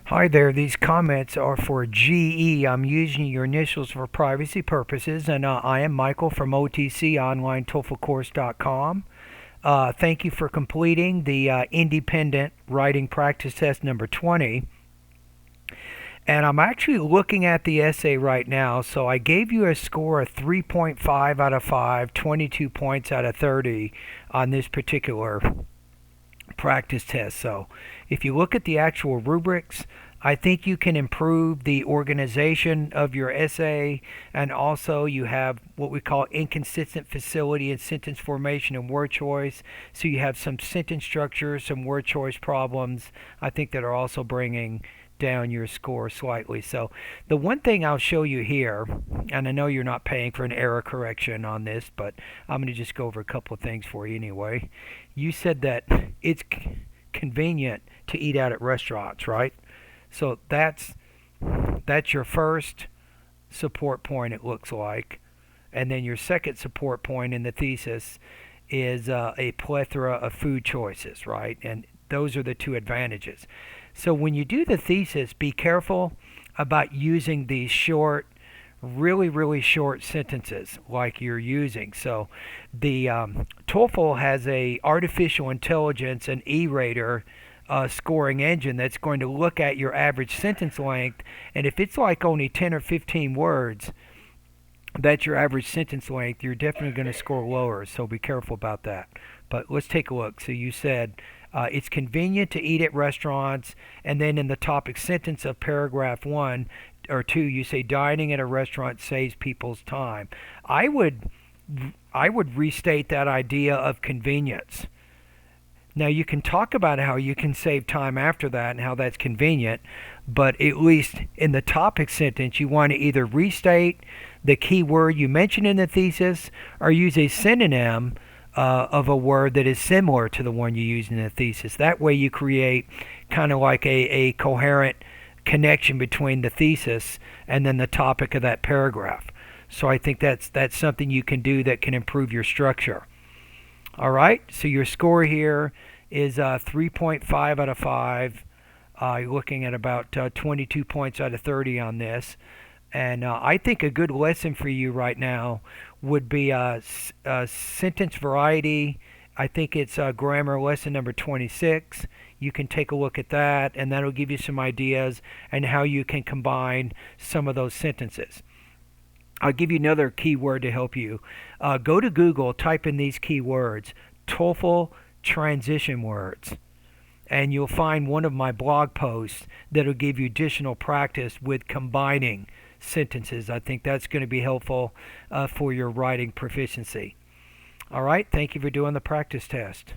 Hi there, these comments are for GE. I'm using your initials for privacy purposes, and I am Michael from OTC Online TOEFLcourse.com. Thank you for completing the independent writing practice test number 20. And I'm actually looking at the essay right now, so I gave you a score of 3.5 out of 5, 22 points out of 30 on this particular practice test. So if you look at the actual rubrics, I think you can improve the organization of your essay, and also you have what we call inconsistent facility and sentence formation and word choice. So you have some sentence structure, some word choice problems, I think, that are also bringing down your score slightly. So the one thing I'll show you here, and I know you're not paying for an error correction on this, but I'm going to just go over a couple of things for you anyway. You said that it's convenient to eat out at restaurants, right? So that's your first support point, it looks like. And then your second support point in the thesis is a plethora of food choices, right? And those are the two advantages. So when you do the thesis, be careful about using these short, really short sentences like you're using. So the TOEFL has a artificial intelligence and E-rater scoring engine that's going to look at your average sentence length, and if it's like only 10 or 15 words, that's your average sentence length, you're definitely going to score lower, so be careful about that. But let's take a look. So you said it's convenient to eat at restaurants, and then in the topic sentence of paragraph 1 or 2, you say dining at a restaurant saves people's time. I would restate that idea of convenience. Now you can talk about how you can save time after that and how that's convenient, but at least in the topic sentence you want to either restate the key word you mentioned in the thesis or use a synonym of a word that is similar to the one you used in the thesis. That way you create kind of like a coherent connection between the thesis and then the topic of that paragraph. So I think that's something you can do that can improve your structure. All right, so your score here is 3.5 out of 5. You're looking at about 22 points out of 30 on this. And I think a good lesson for you right now would be sentence variety. I think it's grammar lesson number 26. You can take a look at that, and that'll give you some ideas and how you can combine some of those sentences. I'll give you another keyword to help you. Go to Google, type in these keywords, TOEFL transition words, and you'll find one of my blog posts that'll give you additional practice with combining sentences. I think that's going to be helpful for your writing proficiency. All right, thank you for doing the practice test.